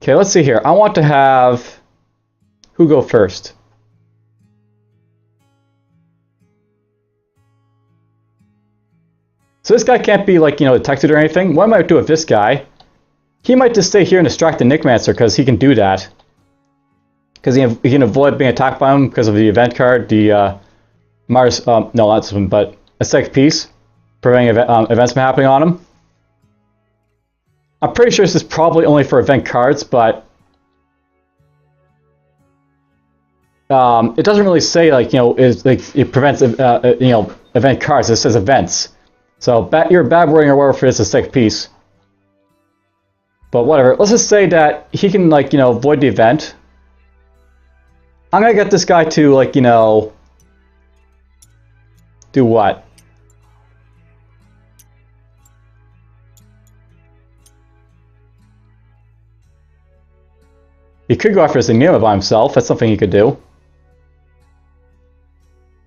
Okay, let's see here. I want to have... Who go first? So this guy can't be, like, detected or anything. What I might do with this guy, he might just stay here and distract the Nickmancer, because he can do that. Because he can avoid being attacked by him because of the event card, the Mars, no, not this one, but a Aesthetic Piece, preventing events from happening on him. I'm pretty sure this is probably only for event cards, but it doesn't really say, like, it prevents, event cards. It says events. So you're a bad wording or whatever for this Aesthetic Piece. But whatever. Let's just say that he can, like, avoid the event. I'm gonna get this guy to, like, do what? He could go after his Enigma by himself. That's something he could do.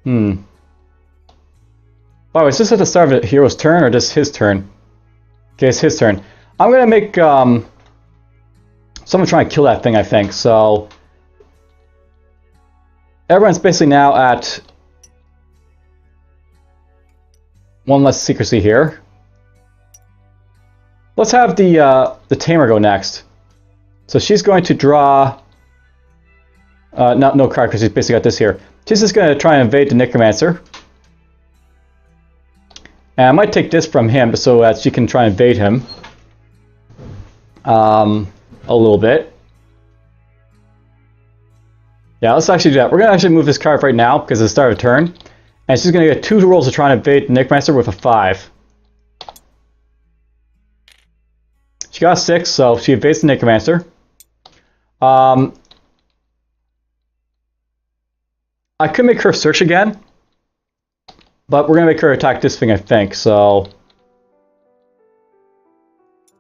By the way, is this at the start of the hero's turn or just his turn? Okay, it's his turn. I'm gonna make someone try and kill that thing, I think. So everyone's basically now at one less secrecy here. Let's have the Tamer go next. So she's going to draw no card because she's basically got this here. She's just going to try and invade the Necromancer. And I might take this from him so that she can try and invade him a little bit. Yeah, let's actually do that. We're going to actually move this card right now because it's the start of turn. And she's going to get 2 rolls to try and invade the Necromancer with a 5. She got a 6, so she evades the Necromancer. I could make her search again, but we're going to make her attack this thing, I think. So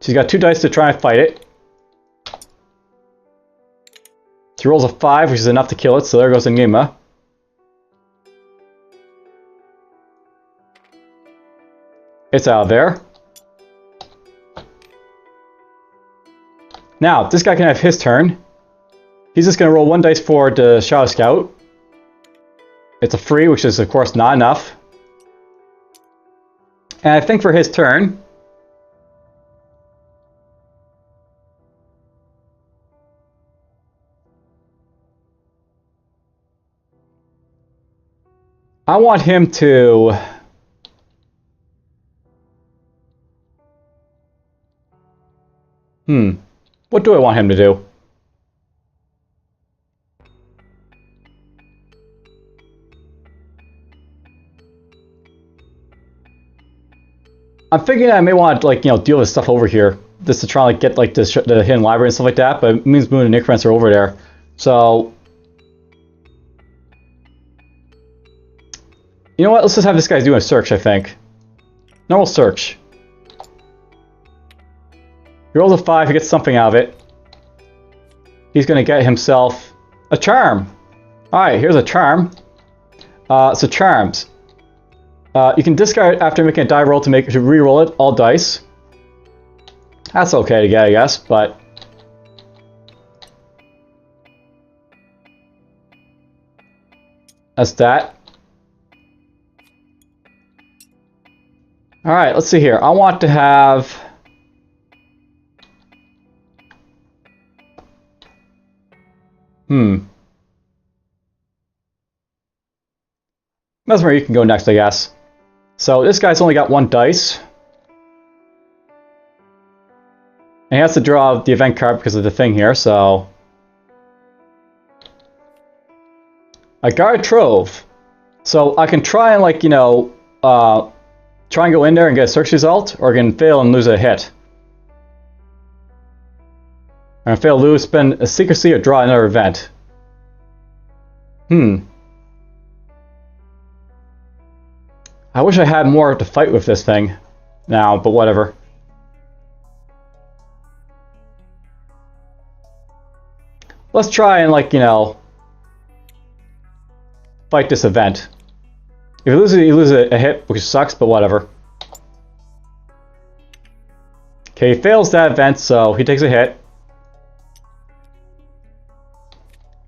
she's got 2 dice to try and fight it. She rolls a 5, which is enough to kill it, so there goes Enigma. It's out of there. Now, this guy can have his turn. He's just going to roll 1 dice for the Shadow Scout. It's a free, which is, of course, not enough. And I think for his turn, I want him to... What do I want him to do? I'm thinking I may want to, like, deal with stuff over here. Just to try and, like, get, like, the hidden library and stuff like that, but it means moving the Necromancer over there. So... You know what? Let's just have this guy do a search, I think. Normal search. He rolls a 5, he gets something out of it. He's going to get himself a charm. Alright, here's a charm. So charms. You can discard after making a die roll to re-roll it, all dice. That's okay to get, I guess, but... That's that. Alright, let's see here. I want to have... Mesmer, you can go next, I guess. So this guy's only got 1 dice. And he has to draw the event card because of the thing here, so... I got a Trove. So I can try and, like, try and go in there and get a search result, or I can fail and lose a hit. I'm gonna fail, lose, spend a secrecy, or draw another event. I wish I had more to fight with this thing now, but whatever. Let's try and, like, fight this event. If you lose a hit, which sucks, but whatever. Okay, he fails that event, so he takes a hit.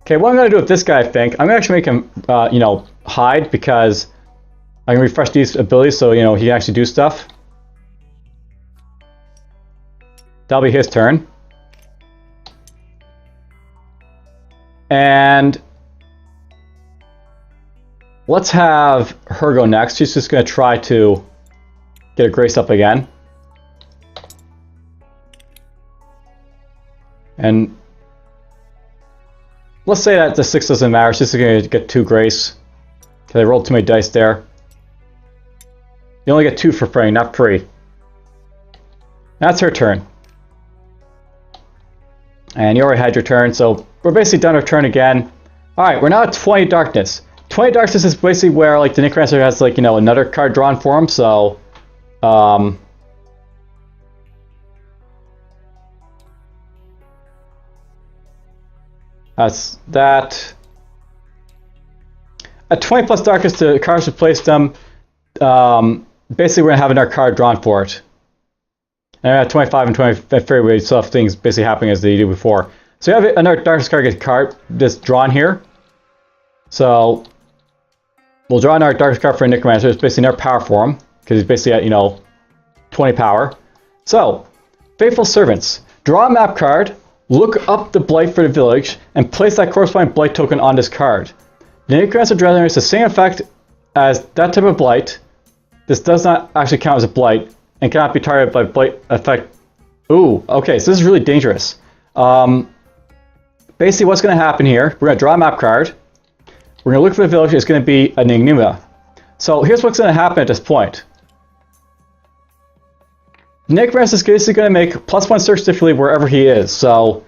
Okay, what I'm going to do with this guy, I think, I'm going to actually make him, you know, hide, because I can refresh these abilities so, you know, he can actually do stuff. That'll be his turn. And let's have her go next. She's just going to try to get a grace up again. And let's say that the 6 doesn't matter. She's just going to get 2 grace. Because I rolled too many dice there. You only get 2 for praying, not 3. That's her turn. And you already had your turn, so we're basically done our turn again. Alright, we're now at 20 darkness. 20 darkness is basically where, like, the Necromancer has, like, you know, another card drawn for him, so that's that. At 20 plus darkness, the cards replace them. Basically, we're going to have another card drawn for it. And at 25 and 20 February, we still have things basically happening as they do before. So you have another darkness card get card just drawn here. So we'll draw another darkness card for a Necromancer. It's basically another power for him, because he's basically at, you know, 20 power. So, Faithful Servants. Draw a map card, look up the blight for the village, and place that corresponding blight token on this card. The Necromancer generates the same effect as that type of blight. This does not actually count as a blight, and cannot be targeted by blight effect. Ooh, okay, so this is really dangerous. Basically, what's going to happen here, we're going to draw a map card. We're going to look for the village. It's going to be an Enigma. So here's what's going to happen at this point. Necromancer is basically going to make +1 search difficulty wherever he is. So,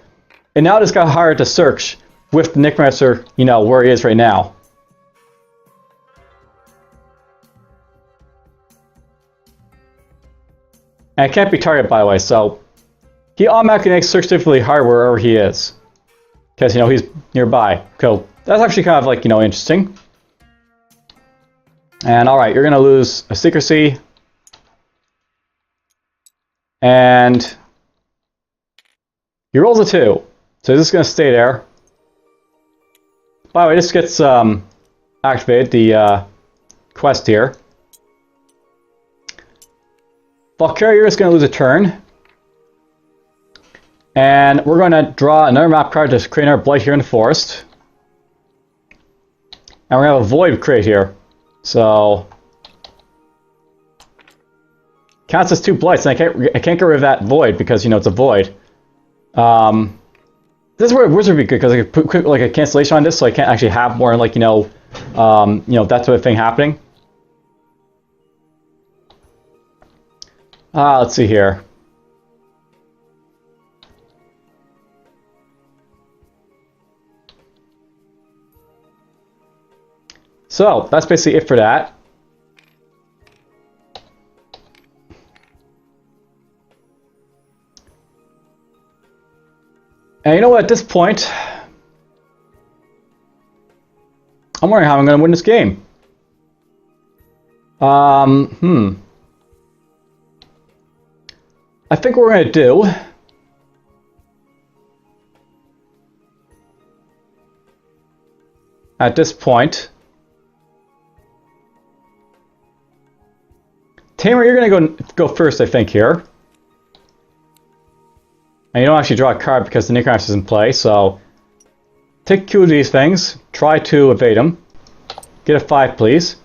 and now it's got harder to search with the Necromancer, you know, where he is right now. And it can't be targeted, by the way, so he automatically makes search difficulty higher wherever he is. Because, you know, he's nearby. So that's actually kind of, like, you know, interesting. And alright, you're going to lose a secrecy. And he rolls a 2. So this is going to stay there. By the way, this gets activated, the quest here. Valkyria is going to lose a turn. And we're going to draw another map card to create our blight here in the forest. And we're going to have a void create here. So counts as 2 blights, and I can't get rid of that void because, you know, it's a void. This is where Wizard would be good, because I could put like a cancellation on this, so I can't actually have more, like, you know, that sort of thing happening. Let's see here. So that's basically it for that. And you know what, at this point, I'm wondering how I'm going to win this game. I think what we're going to do at this point, Tamer, you're going to go first, I think, here. And you don't actually draw a card because the Necromancer is in play, so take 2 of these things, try to evade them. Get a 5, please.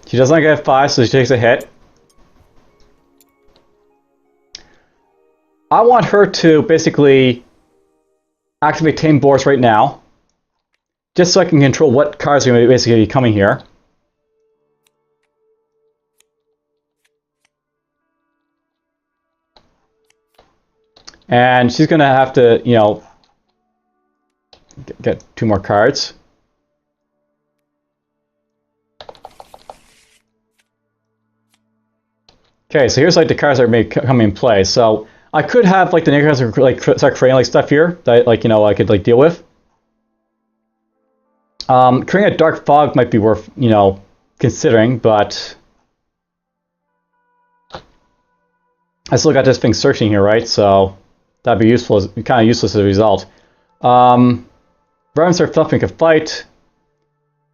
She does not get a 5, so she takes a hit. I want her to basically activate Tame Boars right now, just so I can control what cards are going to basically be coming here. And she's going to have to, you know, get 2 more cards. Okay, so here's like the cards that are coming in play. So I could have like the Necromancer like start creating like stuff here that, like, you know, I could like deal with. Creating a Dark Fog might be worth, you know, considering, but I still got this thing searching here, right? So that'd be useful, kind of useless as a result. The Vermins are fluffing can fight.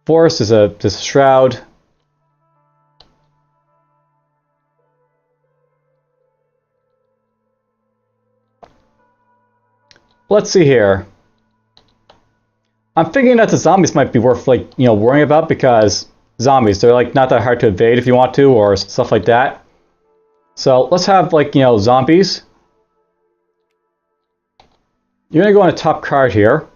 Forest is a shroud. Let's see here. I'm thinking that the zombies might be worth, like, you know, worrying about, because zombies, they're like not that hard to evade if you want to, or stuff like that. So let's have, like, you know, zombies. You're gonna go on a top card here.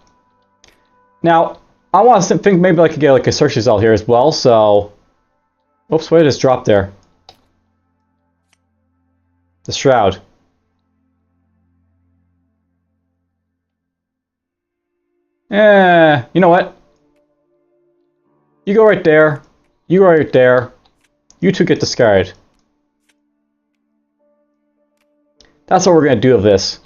Now, I want to think maybe I could get like a search result here as well, so... Oops, where did this drop there? The shroud. You know what? You go right there. You go right there. You two get discarded. That's what we're going to do of this.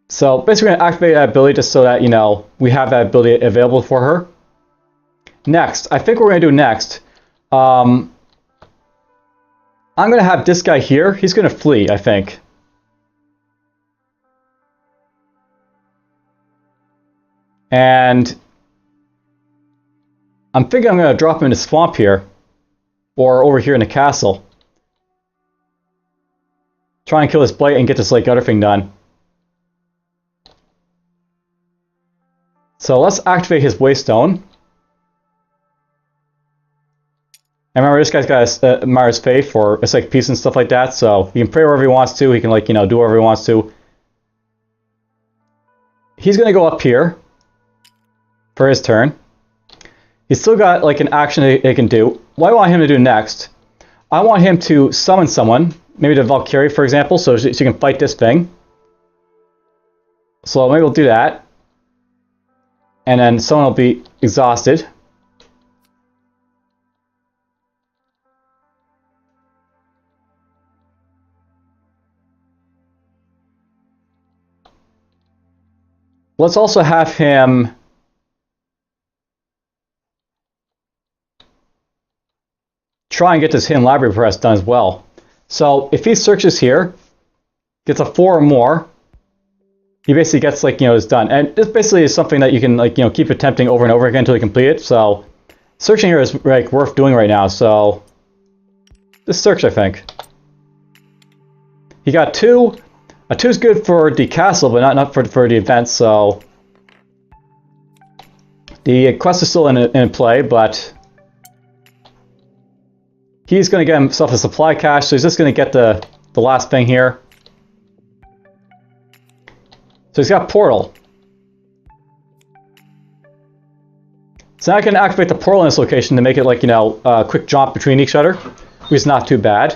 So basically we're going to activate that ability just so that, you know, we have that ability available for her. Next, I think what we're going to do next, I'm going to have this guy here. He's going to flee, I think. And I'm thinking I'm going to drop him in the swamp here, or over here in the castle. Try and kill this blight and get this like other thing done. So let's activate his Waystone. And remember, this guy's got Mara's Faith for it's like peace and stuff like that, so he can pray wherever he wants to. He can, like, you know, do whatever he wants to. He's going to go up here for his turn. He's still got like an action he can do. What I want him to do next, I want him to summon someone, maybe the Valkyrie, for example, so she can fight this thing. So maybe we'll do that. And then someone will be exhausted. Let's also have him try and get this hidden library press done as well. So if he searches here, gets a 4 or more, he basically gets, like, you know, it's done. And this basically is something that you can, like, you know, keep attempting over and over again until you complete it. So searching here is like worth doing right now. So this search, I think. He got 2. A 2 is good for the castle, but not for the event, so the quest is still in play, but he's going to get himself a supply cache, so he's just going to get the last thing here. So he's got Portal. So now I can activate the portal in this location to make it, like, you know, a quick jump between each other, which is not too bad.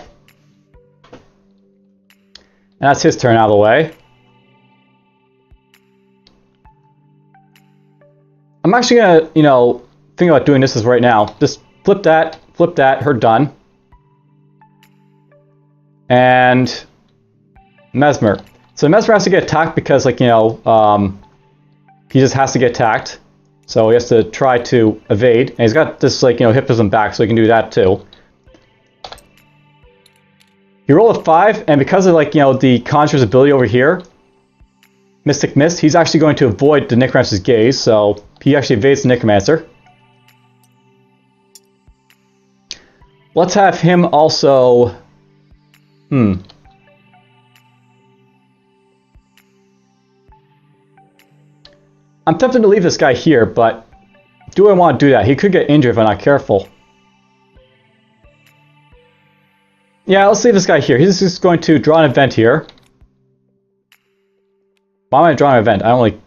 And that's his turn out of the way. I'm actually gonna, you know, think about doing this right now. Just flip that, her done. And Mesmer. So Mesmer has to get attacked because, like, you know, he just has to get attacked. So he has to try to evade. And he's got this, like, you know, hypnotism back, so he can do that too. He rolled a 5, and because of, like, you know, the Conjurer's ability over here, Mystic Mist, he's actually going to avoid the Necromancer's gaze, so he actually evades the Necromancer. Let's have him also... I'm tempted to leave this guy here, but do I want to do that? He could get injured if I'm not careful. Yeah, let's leave this guy here. He's just going to draw an event here. Why am I drawing an event? I don't really...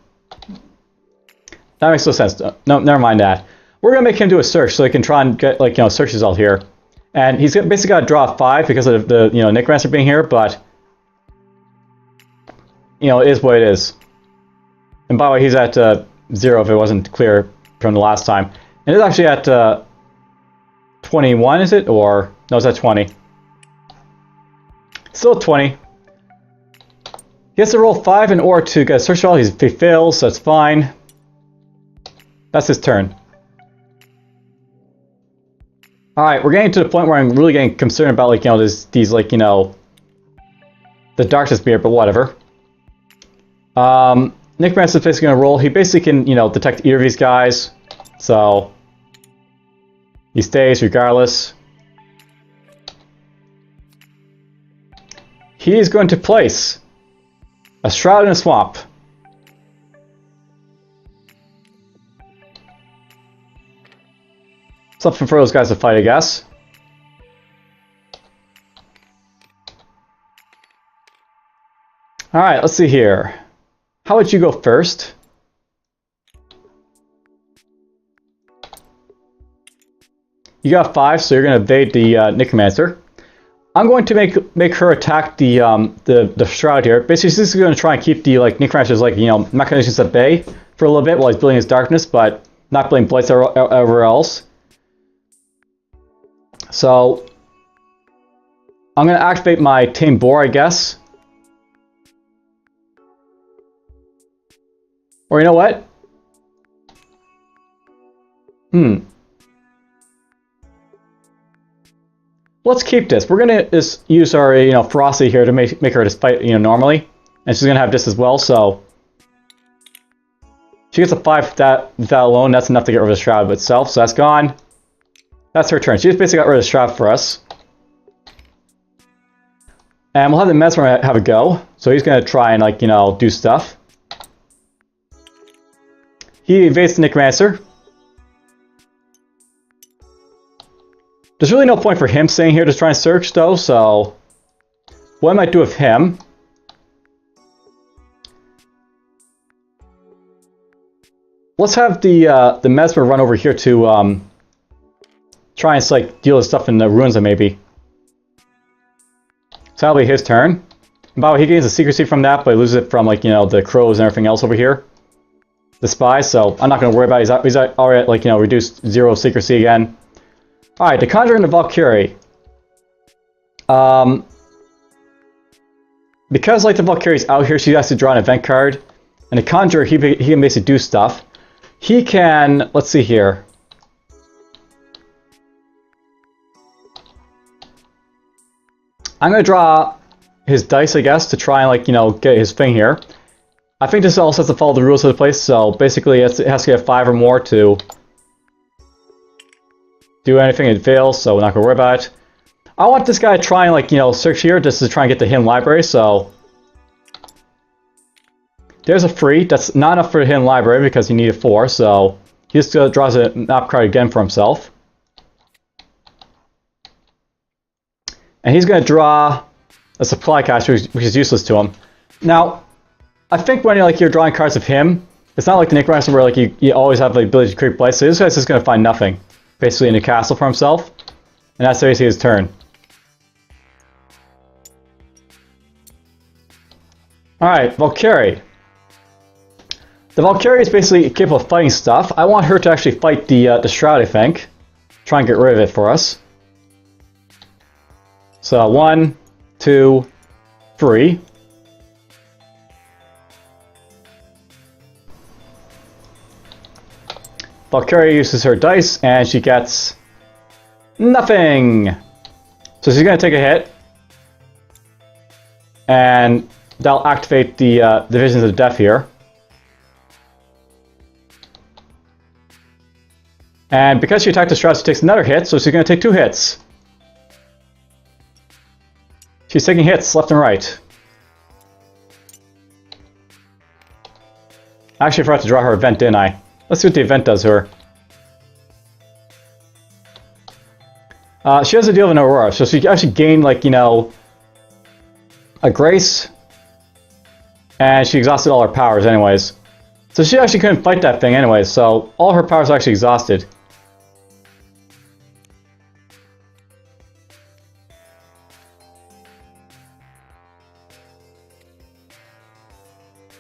That makes no sense. No, never mind that. We're going to make him do a search so he can try and get, like, you know, search result here. And he's basically got to draw a 5 because of the, you know, Necromancer being here, but... You know, it is what it is. And by the way, he's at 0 if it wasn't clear from the last time. And it's actually at 21, is it? Or... No, it's at 20. Still 20. He has to roll 5 in order to get a search roll. He fails, so that's fine. That's his turn. Alright, we're getting to the point where I'm really getting concerned about, like, you know, these like, you know, the darkness beard, but whatever. Necromancer is basically going to roll. He basically can, you know, detect either of these guys. So he stays regardless. He is going to place a Shroud in a Swamp. Something for those guys to fight, I guess. Alright, let's see here. How would you go first? You got 5, so you're going to evade the Necromancer. I'm going to make her attack the Shroud here. Basically, she's going to try and keep the Necromancer's machinations at bay for a little bit while he's building his darkness, but not building blights everywhere else. So I'm going to activate my Tame Boar, I guess. Or you know what? Let's keep this. We're gonna just use our ferocity here to make her just fight normally, and she's gonna have this as well. So she gets a 5 with that alone. That's enough to get rid of the Shroud itself. So that's gone. That's her turn. She just basically got rid of the Shroud for us, and we'll have the Mesmer have a go. So he's gonna try and do stuff. He evades the Necromancer. There's really no point for him staying here to try and search, though, so what I might do with him... Let's have the Mesmer run over here to try and deal with stuff in the ruins, maybe. So that'll be his turn. And by the way, he gains a secrecy from that, but he loses it from the crows and everything else over here. The spies, so I'm not going to worry about it. He's already at reduced 0 secrecy again. Alright, the Conjurer and the Valkyrie. Because the Valkyrie's out here, she has to draw an event card. And the Conjurer, he can basically do stuff. He can, let's see here. I'm going to draw his dice, I guess, to try and get his thing here. I think this also has to follow the rules of the place, so basically it has to get 5 or more to do anything. It fails, so we're not going to worry about it. I want this guy to try and search here just to try and get the hidden library, so there's a 3. That's not enough for the hidden library because he needed 4, so he just draws a map card again for himself. And he's going to draw a supply cache, which is useless to him. Now, I think when you're drawing cards of him, it's not like the Necromancer where you always have the ability to create blights. So this guy's just going to find nothing, basically in the castle for himself, and that's basically his turn. All right, Valkyrie. The Valkyrie is basically capable of fighting stuff. I want her to actually fight the Shroud, I think. Try and get rid of it for us. So 1, 2, 3. Valkyrie uses her dice, and she gets nothing. So she's going to take a hit, and that'll activate the Visions of Death here. And because she attacked the Shroud, she takes another hit, so she's going to take 2 hits. She's taking hits left and right. I actually forgot to draw her event, didn't I? Let's see what the event does to her. She has to deal with an Aurora, so she actually gained, a Grace, and she exhausted all her powers anyways. So she actually couldn't fight that thing anyways, so all her powers are actually exhausted.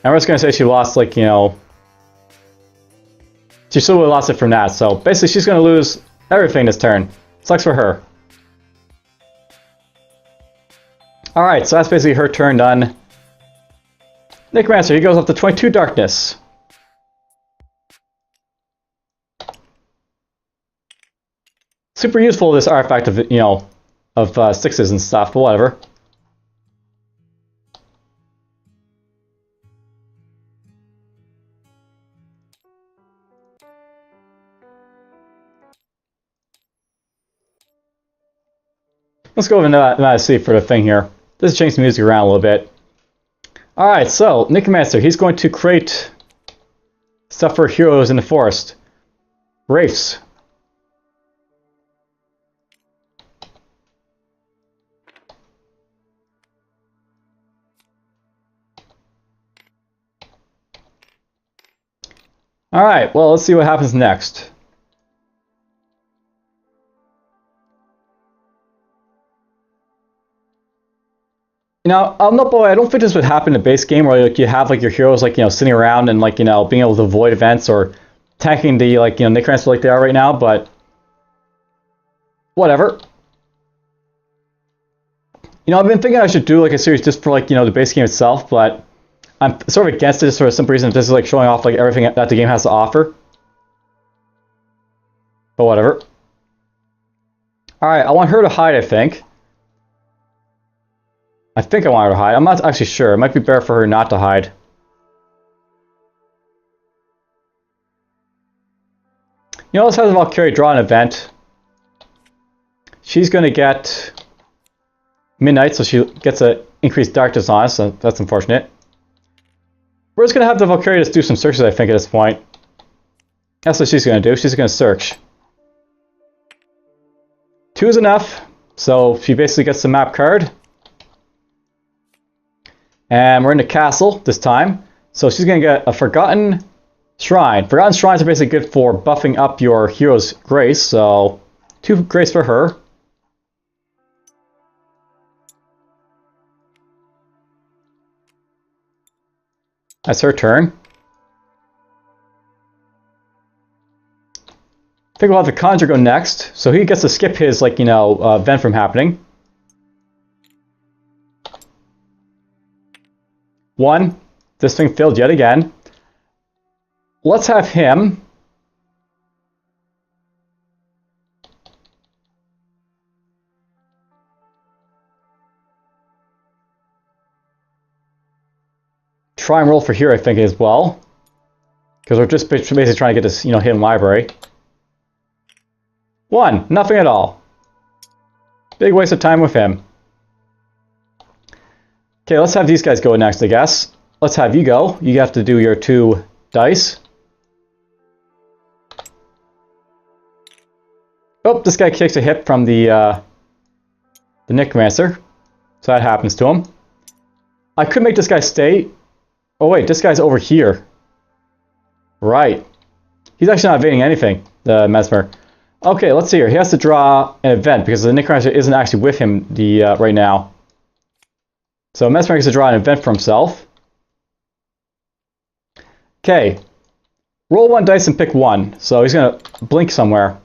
And we're just going to say she lost, she still would have lost it from that, so basically she's going to lose everything this turn. Sucks for her. Alright, so that's basically her turn done. Necromancer, he goes up to 22 darkness. Super useful, this artifact of, of 6s and stuff, but whatever. Let's go over and see for the thing here. Let's change the music around a little bit. Alright, so, Necromancer, he's going to create stuff for heroes in the forest. Wraiths. Alright, well, let's see what happens next. Now, I don't think this would happen in a base game where like you have like your heroes like sitting around and like being able to avoid events or tanking the Necromancer like they are right now, but whatever. I've been thinking I should do like a series just for like the base game itself, but I'm sort of against it just for a simple reason. This is like showing off like everything that the game has to offer. But whatever. Alright, I want her to hide, I think. I think I want her to hide. I'm not actually sure. It might be better for her not to hide. Let's have the Valkyrie draw an event. She's going to get Midnight, so she gets an increased darkness on us, so that's unfortunate. We're just going to have the Valkyrie just do some searches, I think, at this point. That's what she's going to do. She's going to search. 2 is enough, so she basically gets the map card. And we're in the castle this time. So she's going to get a Forgotten Shrine. Forgotten Shrines are basically good for buffing up your hero's grace, so 2 grace for her. That's her turn. I think we'll have the Conjure go next, so he gets to skip his, event from happening. 1. This thing failed yet again. Let's have him try and roll for here, I think, as well. Because we're just basically trying to get this, hidden library. 1. Nothing at all. Big waste of time with him. Okay, let's have these guys go next, I guess. Let's have you go. You have to do your 2 dice. Oh, this guy kicks a hit from the Necromancer. So that happens to him. I could make this guy stay. Oh wait, this guy's over here. Right. He's actually not evading anything, the Mesmer. Okay, let's see here. He has to draw an event because the Necromancer isn't actually with him right now. So Mesmer gets to draw an event for himself. Okay. Roll 1 dice and pick 1. So he's going to blink somewhere.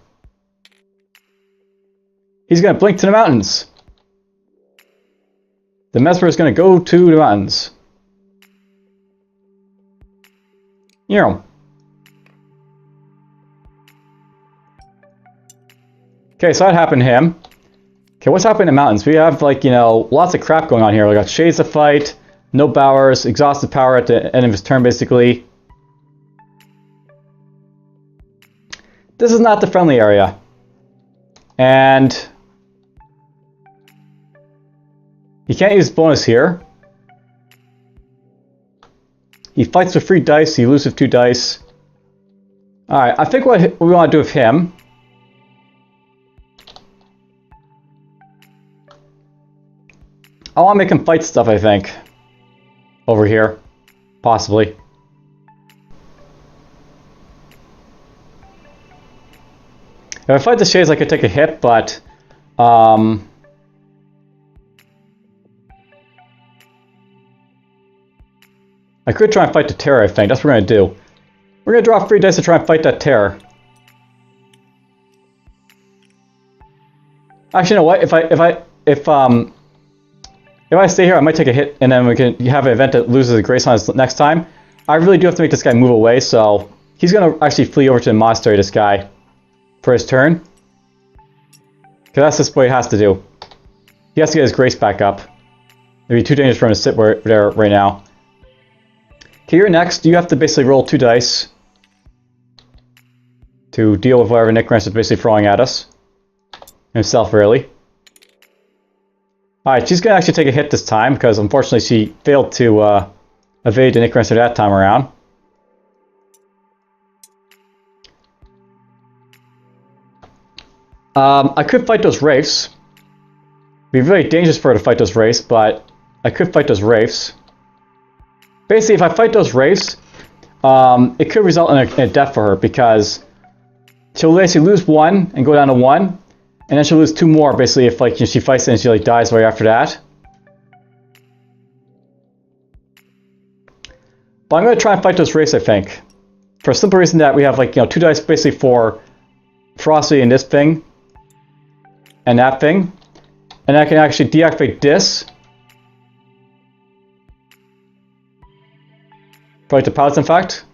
He's going to blink to the mountains. The Mesmer is going to go to the mountains. Okay, so that happened to him. Okay, what's happening in the mountains? We have, lots of crap going on here. We got Shades to fight, no Bowers, exhausted power at the end of his turn, basically. This is not the friendly area. And he can't use bonus here. He fights with 3 dice, he loses with 2 dice. Alright, I think what we want to do with him... I want to make him fight stuff, I think. Over here. Possibly. If I fight the Shades, I could take a hit, but... I could try and fight the Terror, I think. That's what we're going to do. We're going to draw 3 dice to try and fight that Terror. Actually, you know what? If I stay here, I might take a hit, and then we can have an event that loses a grace on us next time. I really do have to make this guy move away, so he's going to actually flee over to the monastery, this guy, for his turn. Because that's just what he has to do. He has to get his grace back up. It'd be too dangerous for him to sit there right now. Okay, you're next. You have to basically roll 2 dice to deal with whatever Necromancer is basically throwing at us. Himself, really. Alright, she's gonna actually take a hit this time, because unfortunately she failed to evade the Necromancer that time around. I could fight those Wraiths. It'd be very dangerous for her to fight those Wraiths, but I could fight those Wraiths. Basically, if I fight those Wraiths, it could result in a death for her, because she'll basically lose 1 and go down to 1, and then she'll lose 2 more, basically, if like she fights it and she like dies right after that. But I'm going to try and fight those Wraiths, I think. For a simple reason that we have like, 2 dice basically for ferocity in this thing, and that thing. And I can actually deactivate this. Fight the Palace, in fact.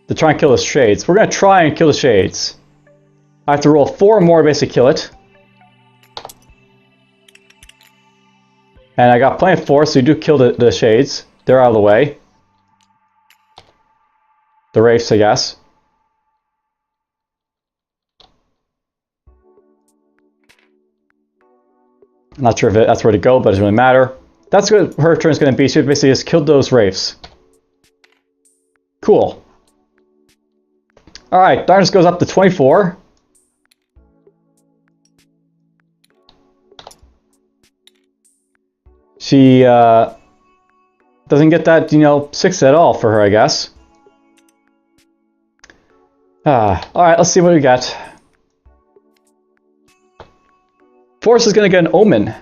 To try and kill the Shades. We're going to try and kill the Shades. I have to roll 4 more to basically kill it. And I got plenty of force, so you do kill the Shades. They're out of the way. The Wraiths, I guess. I'm not sure if that's where to go, but it doesn't really matter. That's what her turn is going to be. She basically just killed those Wraiths. Cool. Alright, darkness goes up to 24. She doesn't get that, 6 at all for her, I guess. Alright, let's see what we got. Force is going to get an Omen.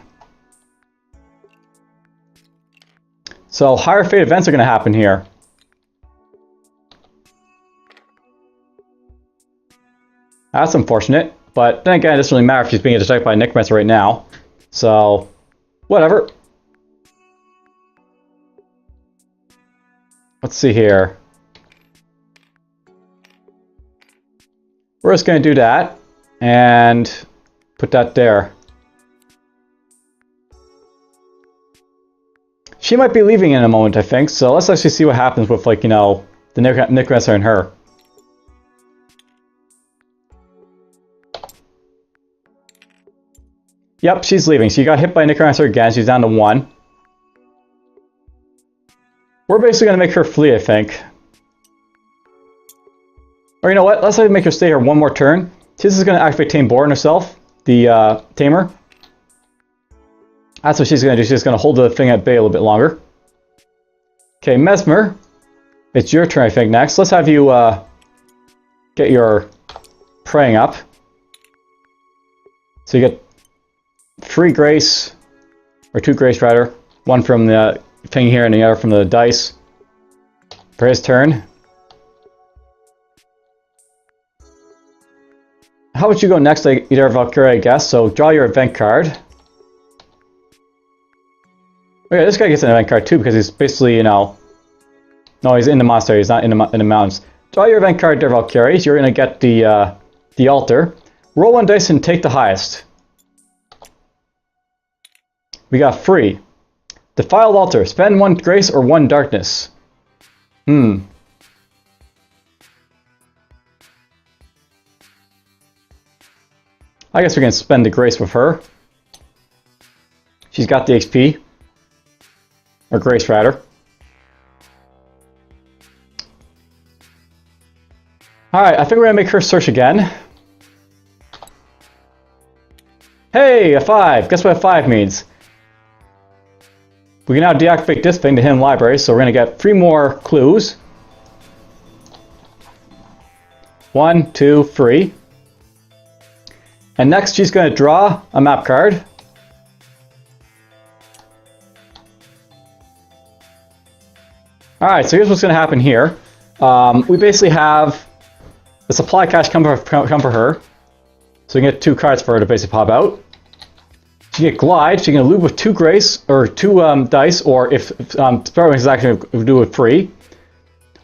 So higher fate events are going to happen here. That's unfortunate, but then again, it doesn't really matter if she's being attacked by a Necromancer right now. So, whatever. Let's see here. We're just going to do that, and put that there. She might be leaving in a moment, I think, so let's actually see what happens with, like, the Necromancer and her. Yep, she's leaving. She got hit by Necromancer again. She's down to 1. We're basically going to make her flee, I think. Or you know what? Let's make her stay here one more turn. This is going to activate Tame Boar on herself, the Tamer. That's what she's going to do. She's going to hold the thing at bay a little bit longer. Okay, Mesmer. It's your turn, I think, next. Let's have you get your praying up. So you get 3 grace, or 2 grace rather. One from the thing here and the other from the dice. For his turn. How would you go next? Like either Valkyrie, I guess. So draw your event card. Okay, this guy gets an event card too because he's basically, no, he's in the monastery. He's not in the mountains. Draw your event card, there, Valkyrie. You're gonna get the altar. Roll 1 dice and take the highest. We got free. Defiled altar. Spend 1 grace or 1 darkness. I guess we can spend the grace with her. She's got the XP. Or grace, rather. Alright, I think we're going to make her search again. Hey, a 5! Guess what a 5 means? We can now deactivate this thing, the hidden library, so we're going to get 3 more clues. 1, 2, 3. And next she's going to draw a map card. Alright, so here's what's going to happen here. We basically have the supply cache come for her. So we can get 2 cards for her to basically pop out. She can get Glide, she can loot with 2 grace, or 2 dice, or if Sparrowwings is actually going to do it free.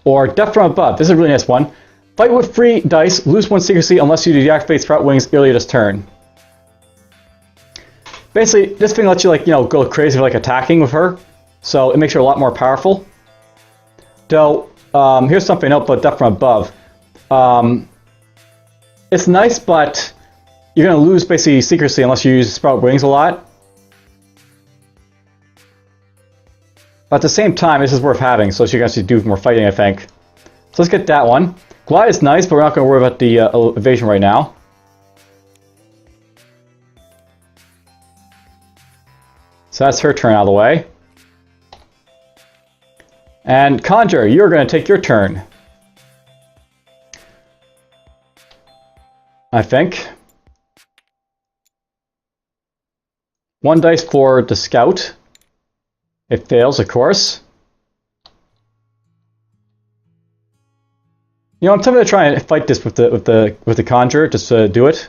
Or Death from Above, this is a really nice one. Fight with free dice, lose 1 secrecy unless you deactivate Sprout Wings earlier this turn. Basically, this thing lets you, like, go crazy for, like, attacking with her. So it makes her a lot more powerful. Though, here's something else about Death from Above. It's nice, but, you're going to lose basically secrecy unless you use sprout wings a lot. But at the same time, this is worth having, so you can actually do more fighting, I think. So let's get that one. Glide is nice, but we're not going to worry about the evasion right now. So that's her turn out of the way. And Conjure, you're going to take your turn. I think. 1 dice for the Scout. It fails, of course. You know, I'm tempted to try and fight this with the Conjure, just to do it.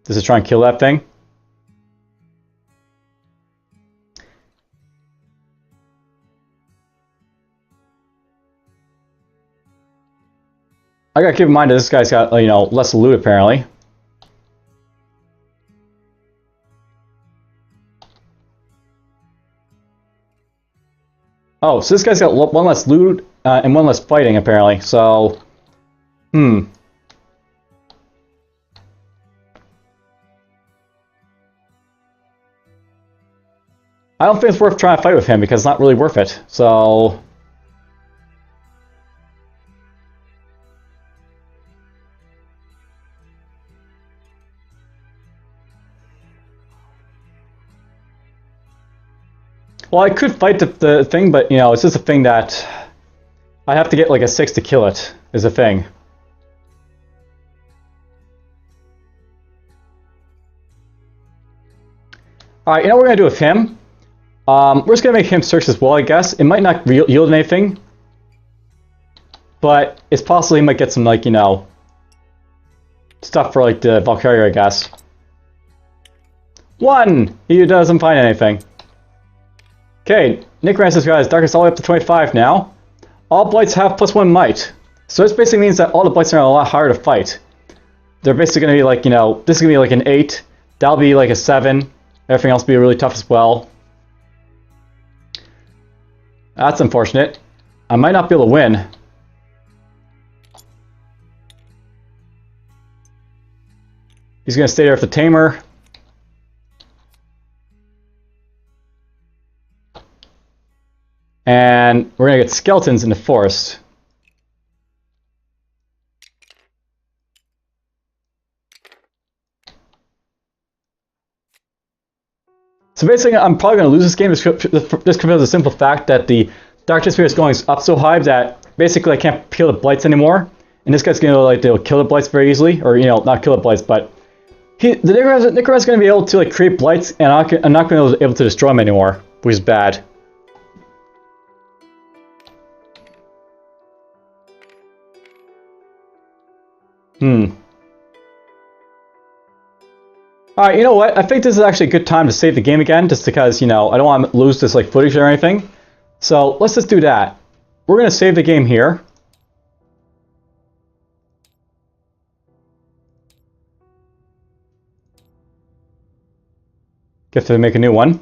Just to try and kill that thing. I gotta keep in mind that this guy's got, you know, less loot apparently. Oh, so this guy's got 1 less loot and 1 less fighting apparently. So, I don't think it's worth trying to fight with him because it's not really worth it. So. Well, I could fight the thing, but, you know, it's just a thing that I have to get like a 6 to kill it, is a thing. Alright, you know what we're going to do with him? We're just going to make him search as well, I guess. It might not yield anything, but it's possible he might get some, like, you know, stuff for, like, the Valkyria, I guess. 1! He doesn't find anything. Okay, Necromancer's got his Darkness all the way up to 25 now. All Blights have +1 might. So this basically means that all the Blights are a lot harder to fight. They're basically going to be like, you know, this is going to be like an 8. That'll be like a 7. Everything else will be really tough as well. That's unfortunate. I might not be able to win. He's going to stay there with the Tamer. And we're going to get skeletons in the forest. So basically, I'm probably going to lose this game just because of the simple fact that the Dark Spirit is going up so high that basically I can't kill the Blights anymore. And this guy's going to like kill the Blights very easily, or, you know, not kill the Blights, but the Necromancer is going to be able to like create Blights, and I'm not going to be able to destroy them anymore, which is bad. Alright, you know what? I think this is actually a good time to save the game again, just because, you know, I don't want to lose this like footage or anything. So let's just do that. We're going to save the game here. Get to make a new one.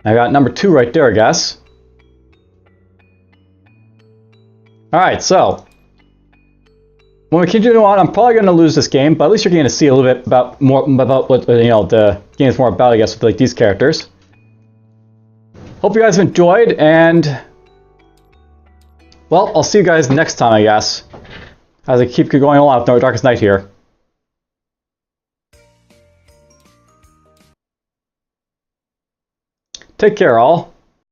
I got number 2 right there, I guess. Alright, so when we continue on, I'm probably going to lose this game, but at least you're going to see a little bit about what, you know, the game is more about, I guess, with like these characters. Hope you guys have enjoyed, and well, I'll see you guys next time, I guess, as I keep going along with No Darkest Night here. Take care, all.